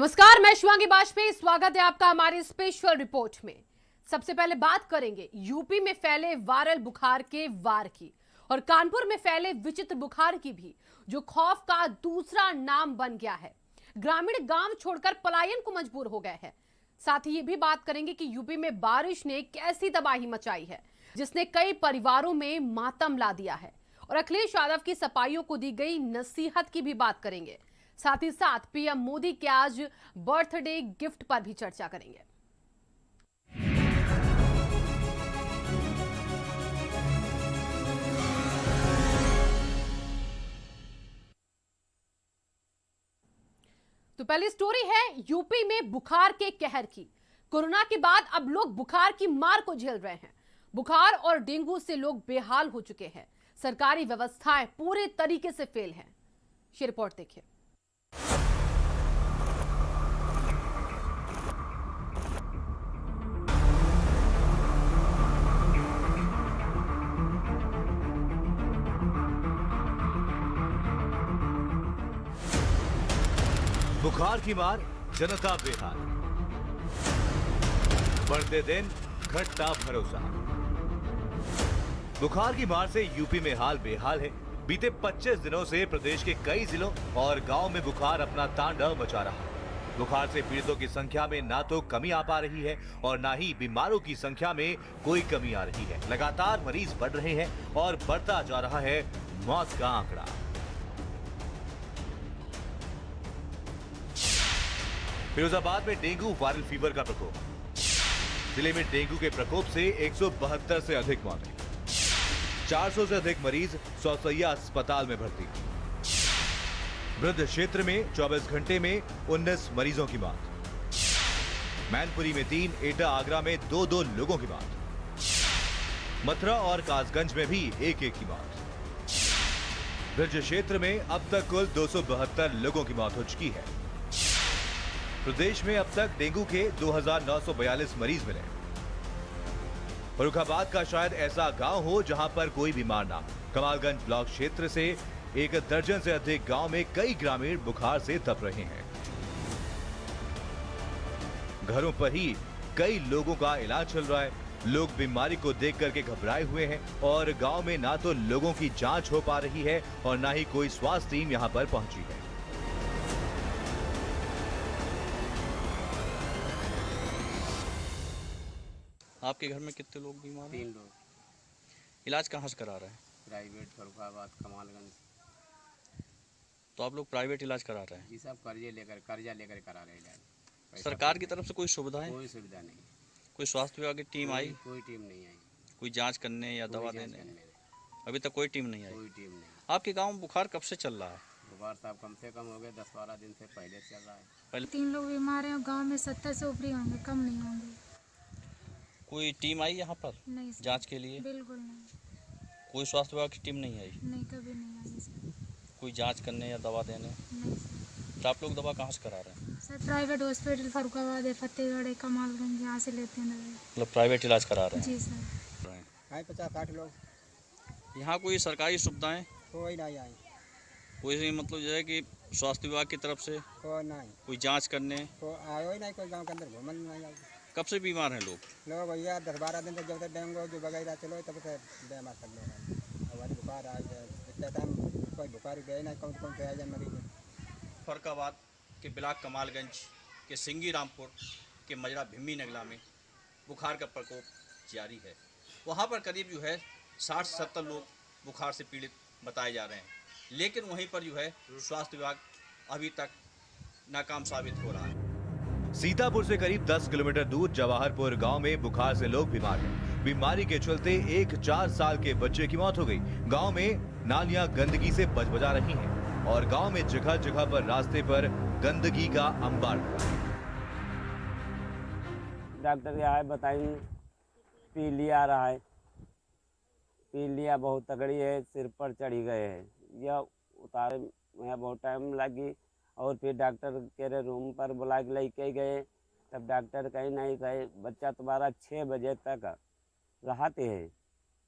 नमस्कार, मैं शिवांगी वाजपेयी। स्वागत है आपका हमारी स्पेशल रिपोर्ट में। सबसे पहले बात करेंगे यूपी में फैले वायरल बुखार के वार की और कानपुर में फैले विचित्र बुखार की भी, जो खौफ का दूसरा नाम बन गया है। ग्रामीण गांव छोड़कर पलायन को मजबूर हो गए हैं। साथ ही ये भी बात करेंगे कि यूपी में बारिश ने कैसी तबाही मचाई है, जिसने कई परिवारों में मातम ला दिया है। और अखिलेश यादव की सफाइयों को दी गई नसीहत की भी बात करेंगे। साथ ही साथ पीएम मोदी के आज बर्थडे गिफ्ट पर भी चर्चा करेंगे। तो पहली स्टोरी है यूपी में बुखार के कहर की। कोरोना के बाद अब लोग बुखार की मार को झेल रहे हैं। बुखार और डेंगू से लोग बेहाल हो चुके हैं। सरकारी व्यवस्थाएं पूरे तरीके से फेल हैं। ये रिपोर्ट देखिए। बुखार की मार, जनता बेहाल। बढ़ते दिन, घटता भरोसा। बुखार की मार से यूपी में हाल बेहाल है। बीते 25 दिनों से प्रदेश के कई जिलों और गांव में बुखार अपना तांडव मचा रहा है। बुखार से पीड़ितों की संख्या में ना तो कमी आ पा रही है और ना ही बीमारों की संख्या में कोई कमी आ रही है। लगातार मरीज बढ़ रहे हैं और बढ़ता जा रहा है मौत का आंकड़ा। फिरोजाबाद में डेंगू वायरल फीवर का प्रकोप। जिले में डेंगू के प्रकोप से 172 से अधिक मौतें, 400 से अधिक मरीज सौसैया अस्पताल में भर्ती। वृद्ध क्षेत्र में 24 घंटे में 19 मरीजों की मौत। मैनपुरी में 3, एटा आगरा में 2 लोगों की मौत। मथुरा और कासगंज में भी एक की मौत। वृद्ध क्षेत्र में अब तक कुल 272 लोगों की मौत हो चुकी है। प्रदेश में अब तक डेंगू के 2942 मरीज मिले। फर्रुखाबाद का शायद ऐसा गांव हो जहां पर कोई बीमार ना। कमालगंज ब्लॉक क्षेत्र से 1 दर्जन से अधिक गांव में कई ग्रामीण बुखार से तप रहे हैं। घरों पर ही कई लोगों का इलाज चल रहा है। लोग बीमारी को देख करके घबराए हुए हैं और गांव में ना तो लोगों की जांच हो पा रही है और ना ही कोई स्वास्थ्य टीम यहां पर पहुंची है। आपके घर में कितने लोग बीमार हैं? 3 लोग। इलाज कहाँ से करा रहे हैं? प्राइवेट फर्रुखाबाद कमालगंज। तो आप लोग प्राइवेट इलाज करा रहे हैं? जी साहब, कर्जा लेकर करा रहे इलाज। सरकार की तरफ से कोई सुविधा है? कोई सुविधा नहीं। कोई स्वास्थ्य विभाग की टीम आई? कोई टीम नहीं आई। कोई जांच करने या दवा देने? अभी तक कोई टीम नहीं आई। कोई टीम नहीं। आपके गांव में बुखार कब से चल रहा है? बुखार साहब कम से कम हो गए 10-12 दिन से पहले चल रहा है। पहले 3 लोग बीमार हैं। गांव में 70 से ऊपरी होंगे, कम नहीं होंगे। कोई टीम आई यहाँ पर नहीं सर, जांच के लिए? बिल्कुल नहीं। कोई स्वास्थ्य विभाग की टीम नहीं आई? नहीं, कभी नहीं आई सर। कोई जांच करने या दवा देने? नहीं सर। तो आप लोग दवा कहाँ से करा रहे हैं? सर प्राइवेट हॉस्पिटल फर्रुखाबाद है, फतेहगढ़ है, कमालगंज, यहाँ से लेते हैं दवाई। मतलब प्राइवेट इलाज करा रहे हैं? जी सर। आए 50-60 लोग। यहाँ कोई सरकारी सुविधाएं? कोई नहीं आई। कोई मतलब जो है कि स्वास्थ्य विभाग की तरफ से कोई नहीं। कोई जांच करने? कोई आयो ही नहीं। कोई गांव के अंदर घूमन नहीं आई। कब से बीमार हैं लोग? लोग भैया 10-12 दिन तक जब तक डेंगू जो वगैरह चलो तब से बीमार कर लो। हमारी बुखार आ गया इतना टाइम कोई बुखार गए नहीं। कौन कौन से आ जाए मरीज। फर्रुखाबाद के ब्लॉक कमालगंज के सिंगी रामपुर के मजरा भिम्मी नगला में बुखार का प्रकोप जारी है। वहाँ पर करीब जो है 60 से 70 लोग बुखार से पीड़ित बताए जा रहे हैं, लेकिन वहीं पर जो है स्वास्थ्य विभाग अभी तक नाकाम साबित हो रहा है। सीतापुर से करीब 10 किलोमीटर दूर जवाहरपुर गांव में बुखार से लोग बीमार हैं। बीमारी के चलते एक 4 साल के बच्चे की मौत हो गई। गांव में नालियां गंदगी से बजबजा रही हैं और गांव में जगह जगह पर रास्ते पर गंदगी का अंबार पड़ा है। डॉक्टर यहाँ बताइए पीलिया रहा है। पीलिया बहुत तगड़ी है, सिर पर चढ़ी गए है। यह उतारे में बहुत टाइम लगी और फिर डॉक्टर के रूम पर बुला के लेके गए। तब डॉक्टर कहीं नहीं कहे बच्चा तुम्हारा 6 बजे तक राहत है,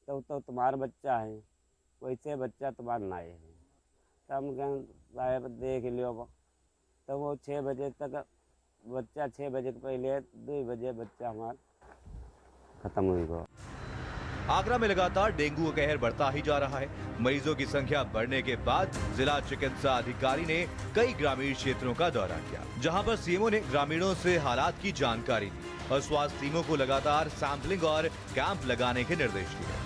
तो तुम्हारा बच्चा है, वैसे बच्चा तुम्हारा नहीं है। तब हम कहें साहब देख लियो। तो वो 6 बजे तक बच्चा 6 बजे के पहले 2 बजे बच्चा हमारा खत्म हुई गो। आगरा में लगातार डेंगू का कहर बढ़ता ही जा रहा है। मरीजों की संख्या बढ़ने के बाद जिला चिकित्सा अधिकारी ने कई ग्रामीण क्षेत्रों का दौरा किया, जहां पर सीएमओ ने ग्रामीणों से हालात की जानकारी ली और स्वास्थ्य टीमों को लगातार सैंपलिंग और कैंप लगाने के निर्देश दिए।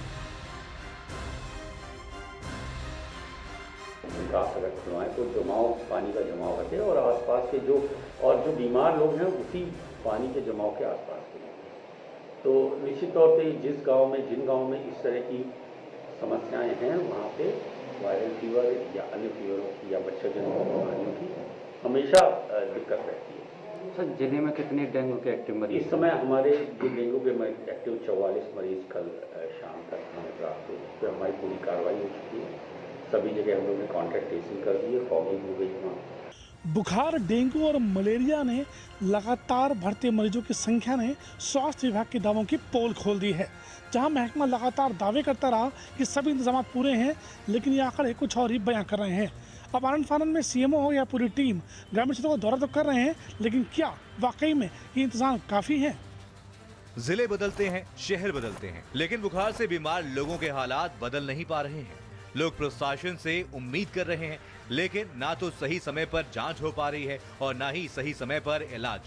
निकास अगर खुलवाएं तो जमाव, पानी का जमाव हटे और आसपास के जो बीमार लोग हैं उसी पानी के जमाव के आसपास के। तो निश्चित तौर पे जिन गांव में इस तरह की समस्याएं हैं वहाँ पे वायरल फीवर या अन्य फीवरों की या मच्छर जनित बीमारियों की हमेशा दिक्कत रहती है। सर, जिले में कितने डेंगू के एक्टिव मरीज? इस समय हमारे जो डेंगू के एक्टिव 44 मरीज कल शाम तक हमें प्राप्त हुए। इस पर हमारी पूरी कार्रवाई हो चुकी है। सभी जगह हम लोगों ने कॉन्टैक्ट ट्रेसिंग कर दी है, फॉगिंग हो गई वहाँ। बुखार, डेंगू और मलेरिया ने लगातार बढ़ते मरीजों की संख्या ने स्वास्थ्य विभाग के दावों की पोल खोल दी है। जहां महकमा लगातार दावे करता रहा कि सभी इंतजाम पूरे हैं, लेकिन ये आंकड़े कुछ और ही बयां कर रहे हैं। अब आनंद फानंद में सीएमओ हो या पूरी टीम ग्रामीण क्षेत्रों को दौरा तो कर रहे हैं, लेकिन क्या वाकई में ये इंतजाम काफी है? जिले बदलते हैं, शहर बदलते हैं, लेकिन बुखार से बीमार लोगों के हालात बदल नहीं पा रहे हैं। लोग प्रशासन से उम्मीद कर रहे हैं, लेकिन ना तो सही समय पर जांच हो पा रही है और ना ही सही समय पर इलाज।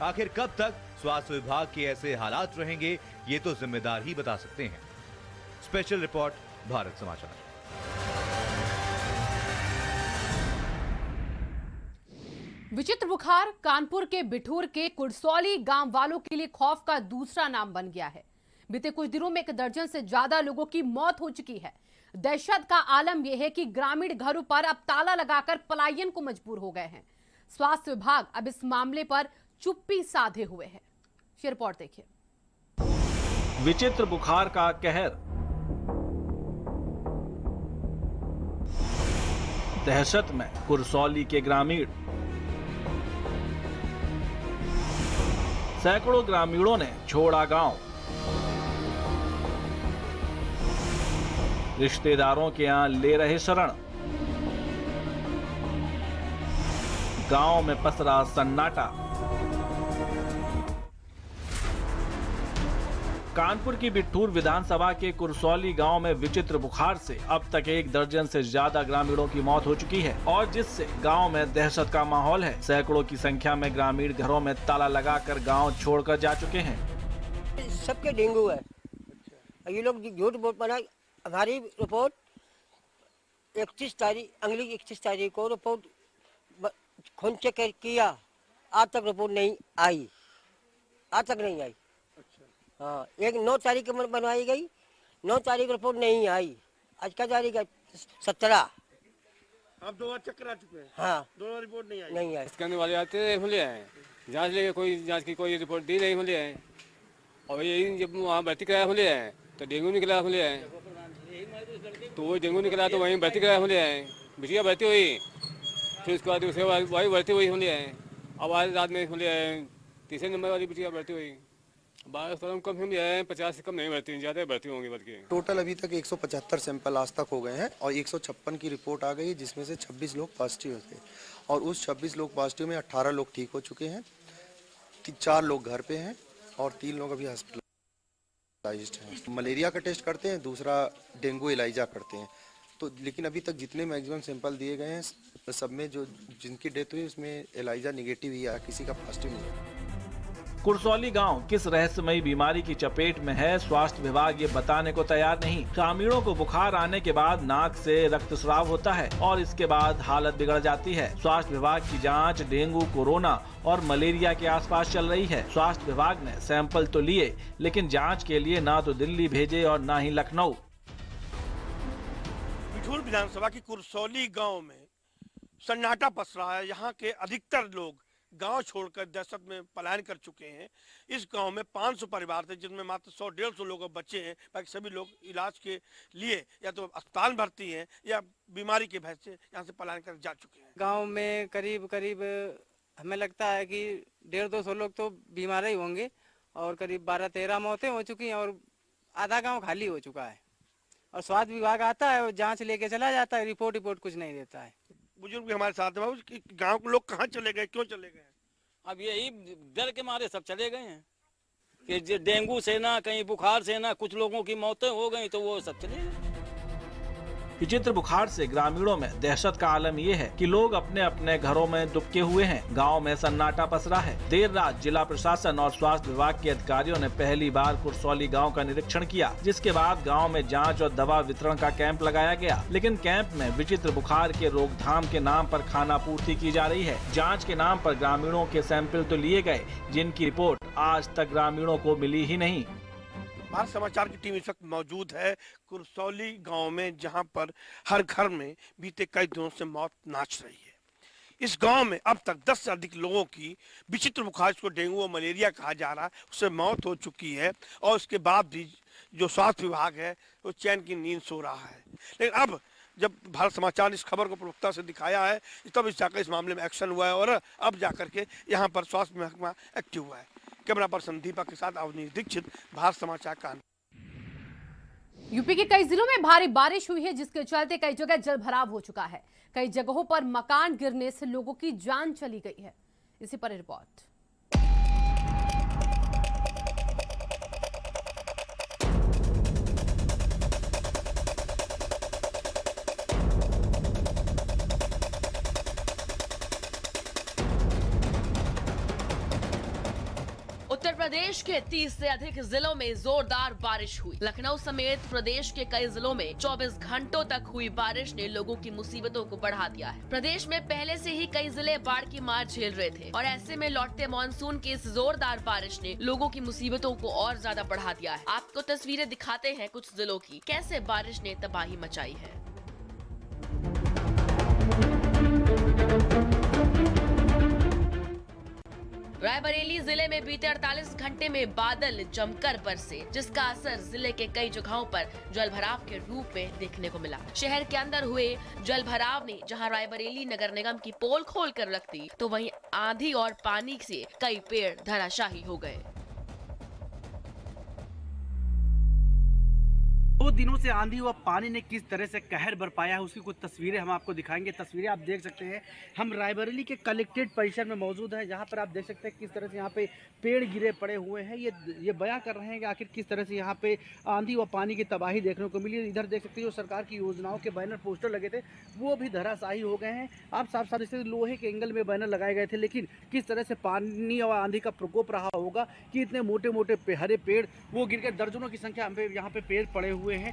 आखिर कब तक स्वास्थ्य विभाग के ऐसे हालात रहेंगे, ये तो जिम्मेदार ही बता सकते हैं। स्पेशल रिपोर्ट, भारत समाचार। विचित्र बुखार कानपुर के बिठूर के कुरसौली गांव वालों के लिए खौफ का दूसरा नाम बन गया है। बीते कुछ दिनों में 1 दर्जन से ज्यादा लोगों की मौत हो चुकी है। दहशत का आलम यह है कि ग्रामीण घरों पर अब ताला लगाकर पलायन को मजबूर हो गए हैं। स्वास्थ्य विभाग अब इस मामले पर चुप्पी साधे हुए है। ये रिपोर्ट देखिए। विचित्र बुखार का कहर, दहशत में कुरसौली के ग्रामीण। सैकड़ों ग्रामीणों ने छोड़ा गांव, रिश्तेदारों के यहां ले रहे शरण। गांव में पसरा सन्नाटा। कानपुर की बिठूर विधानसभा के कुरसौली गांव में विचित्र बुखार से अब तक 1 दर्जन से ज्यादा ग्रामीणों की मौत हो चुकी है और जिससे गांव में दहशत का माहौल है। सैकड़ों की संख्या में ग्रामीण घरों में ताला लगाकर गांव छोड़कर जा चुके हैं। सबके डेंगू है। ये लोग झूठ बोल पड़ा। हमारी रिपोर्ट 31 तारीख को रिपोर्ट खून चेक किया, आज तक रिपोर्ट नहीं आई, आज तक नहीं आई। हाँ, 9 तारीख को बनवाई गई, 9 तारीख रिपोर्ट नहीं आई। आज क्या तारीख है? 17। आप 2 बार चेक करा चुके हैं? हाँ, 2 बार रिपोर्ट नहीं आई। नहीं आई। करने वाले आते हैं, जांच लेके कोई जांच की कोई रिपोर्ट दी नहीं होले हैं। और यही जब वहाँ भर्ती कराया होले हैं तो डेंगू निकला होले हैं, तो वो डेंगू निकला तो वहीं भर्ती कराया होले हैं। बिटिया भर्ती हुई, फिर उसके बाद वही भर्ती हुई होले हैं। अब आज रात में होले हैं 3 नंबर वाली बिटिया भर्ती हुई। 12 कम हम 50 से कम नहीं भर्ती, ज़्यादा भर्ती होंगी बल्कि। टोटल अभी तक 175 सैंपल आज तक हो गए हैं और 156 की रिपोर्ट आ गई है, जिसमें से 26 लोग पॉजिटिव थे और उस 26 लोग पॉजिटिव में 18 लोग ठीक हो चुके हैं, 4 लोग घर पे हैं और 3 लोग अभी हॉस्पिटलाइज्ड हैं। मलेरिया का टेस्ट करते हैं, दूसरा डेंगू एलाइजा करते हैं। तो लेकिन अभी तक जितने मैक्सिमम सैंपल दिए गए हैं सब में जो जिनकी डेथ हुई उसमें एलाइजा निगेटिव ही आया, किसी का पॉजिटिव नहीं है। कुरसौली गांव किस रहस्यमयी बीमारी की चपेट में है, स्वास्थ्य विभाग ये बताने को तैयार नहीं। ग्रामीणों को बुखार आने के बाद नाक से रक्तस्राव होता है और इसके बाद हालत बिगड़ जाती है। स्वास्थ्य विभाग की जांच डेंगू, कोरोना और मलेरिया के आसपास चल रही है। स्वास्थ्य विभाग ने सैंपल तो लिए, लेकिन जांच के लिए ना तो दिल्ली भेजे और ना ही लखनऊ। बिठूर विधानसभा की कुरसौली गाँव में सन्नाटा पस रहा है। यहाँ के अधिकतर लोग गांव छोड़कर दहशत में पलायन कर चुके हैं। इस गांव में 500 परिवार थे, जिनमें मात्र 100-150 लोग बच्चे हैं। बाकी सभी लोग इलाज के लिए या तो अस्पताल भर्ती हैं या बीमारी के भय से यहाँ से पलायन कर जा चुके हैं। गांव में करीब हमें लगता है कि 150-200 लोग तो बीमार ही होंगे और करीब 12-13 मौतें हो चुकी हैं और आधा गाँव खाली हो चुका है। और स्वास्थ्य विभाग आता है और जाँच लेके चला जाता है, रिपोर्ट कुछ नहीं देता है। बुजुर्ग भी हमारे साथ हैं। गांव के लोग कहाँ चले गए, क्यों चले गए? अब यही डर के मारे सब चले गए हैं कि डेंगू से ना कहीं बुखार से ना कुछ लोगों की मौतें हो गई तो वो सब चले गए। विचित्र बुखार से ग्रामीणों में दहशत का आलम ये है कि लोग अपने अपने घरों में दुबके हुए हैं। गांव में सन्नाटा पसरा है। देर रात जिला प्रशासन और स्वास्थ्य विभाग के अधिकारियों ने पहली बार कुरसौली गांव का निरीक्षण किया, जिसके बाद गांव में जांच और दवा वितरण का कैंप लगाया गया। लेकिन कैंप में विचित्र बुखार के रोकथाम के नाम पर खाना पूर्ति की जा रही है। जाँच के नाम पर ग्रामीणों के सैंपल तो लिए गए, जिनकी रिपोर्ट आज तक ग्रामीणों को मिली ही नहीं। भारत समाचार की टीम इस वक्त मौजूद है कुरसौली गांव में, जहां पर हर घर में बीते कई दिनों से मौत नाच रही है। इस गांव में अब तक 10 से अधिक लोगों की विचित्र बुखार, जिसको डेंगू और मलेरिया कहा जा रहा है, उससे मौत हो चुकी है और उसके बाद भी जो स्वास्थ्य विभाग है वो चैन की नींद सो रहा है। लेकिन अब जब भारत समाचार ने इस खबर को प्रमुखता से दिखाया है, तब इस जाकर इस मामले में एक्शन हुआ है और अब जाकर के यहाँ पर स्वास्थ्य महकमा एक्टिव हुआ है। कैमरा पर्सन दीपक के साथ अवनीश दीक्षित, भारत समाचार कानपुर। यूपी के कई जिलों में भारी बारिश हुई है, जिसके चलते कई जगह जल भराव हो चुका है। कई जगहों पर मकान गिरने से लोगों की जान चली गई है। इसी पर रिपोर्ट। उत्तर प्रदेश के 30 से अधिक जिलों में जोरदार बारिश हुई। लखनऊ समेत प्रदेश के कई जिलों में 24 घंटों तक हुई बारिश ने लोगों की मुसीबतों को बढ़ा दिया है। प्रदेश में पहले से ही कई जिले बाढ़ की मार झेल रहे थे और ऐसे में लौटते मानसून की इस जोरदार बारिश ने लोगों की मुसीबतों को और ज्यादा बढ़ा दिया है। आपको तस्वीरें दिखाते हैं कुछ जिलों की, कैसे बारिश ने तबाही मचाई है। रायबरेली जिले में बीते 48 घंटे में बादल जमकर बरसे, जिसका असर जिले के कई जगहों पर जलभराव के रूप में देखने को मिला। शहर के अंदर हुए जलभराव ने जहां रायबरेली नगर निगम की पोल खोल कर रख दी, तो वहीं आंधी और पानी से कई पेड़ धराशायी हो गए। 2 दिनों से आंधी व पानी ने किस तरह से कहर बरपाया है, उसकी कुछ तस्वीरें हम आपको दिखाएंगे। तस्वीरें आप देख सकते हैं, हम रायबरेली के कलेक्ट्रेट परिसर में मौजूद हैं, जहां पर आप देख सकते हैं किस तरह से यहां पे पेड़ गिरे पड़े हुए हैं। ये बयां कर रहे हैं कि आखिर किस तरह से यहां पे आंधी व पानी की तबाही देखने को मिली। इधर देख सकते हैं जो सरकार की योजनाओं के बैनर पोस्टर लगे थे वो भी धराशायी हो गए हैं। आप साफ साफ देखते लोहे के एंगल में बैनर लगाए गए थे, लेकिन किस तरह से पानी और आंधी का प्रकोप रहा होगा कि इतने मोटे मोटे हरे पेड़ वो गिर कर दर्जनों की संख्या यहाँ पे पेड़ पड़े हुए हैं।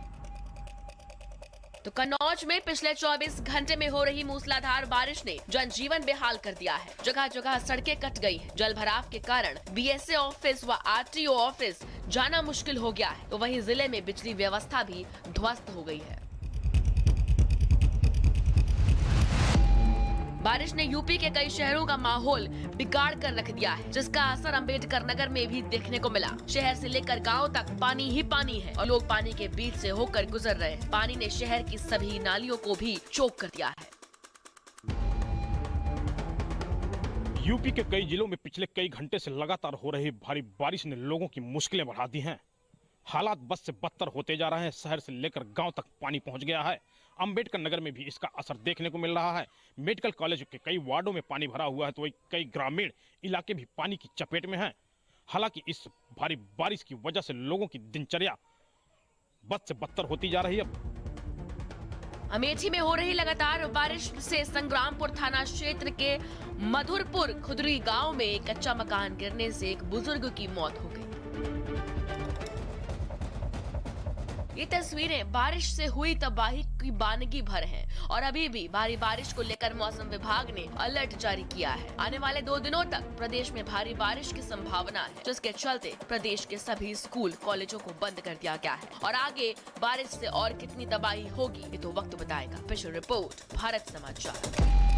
तो कन्नौज में पिछले 24 घंटे में हो रही मूसलाधार बारिश ने जनजीवन बेहाल कर दिया है। जगह जगह सड़कें कट गई हैं। जलभराव के कारण बीएसए ऑफिस व आरटीओ ऑफिस जाना मुश्किल हो गया है। तो वहीं जिले में बिजली व्यवस्था भी ध्वस्त हो गई है। बारिश ने यूपी के कई शहरों का माहौल बिगाड़ कर रख दिया है, जिसका असर अंबेडकर नगर में भी देखने को मिला। शहर से लेकर गांव तक पानी ही पानी है और लोग पानी के बीच से होकर गुजर रहे हैं। पानी ने शहर की सभी नालियों को भी चोक कर दिया है। यूपी के कई जिलों में पिछले कई घंटे से लगातार हो रही भारी बारिश ने लोगों की मुश्किलें बढ़ा दी हैं। हालात बद से बदतर होते जा रहे हैं। शहर से लेकर गांव तक पानी पहुंच गया है। अंबेडकर नगर में भी इसका असर देखने को मिल रहा है। मेडिकल कॉलेज के कई वार्डों में पानी भरा हुआ है, तो वही कई ग्रामीण इलाके भी पानी की चपेट में हैं। हालांकि इस भारी बारिश की वजह से लोगों की दिनचर्या बद से बदतर होती जा रही है। अमेठी में हो रही लगातार बारिश से संग्रामपुर थाना क्षेत्र के मधुरपुर खुदरी गांव में एक कच्चा मकान गिरने से एक बुजुर्ग की मौत हो गई। ये तस्वीरें बारिश से हुई तबाही की बानगी भर हैं और अभी भी भारी बारिश को लेकर मौसम विभाग ने अलर्ट जारी किया है। आने वाले 2 दिनों तक प्रदेश में भारी बारिश की संभावना है, जिसके चलते प्रदेश के सभी स्कूल कॉलेजों को बंद कर दिया गया है। और आगे बारिश से और कितनी तबाही होगी ये तो वक्त बताएगा। स्पेशल रिपोर्ट, भारत समाचार।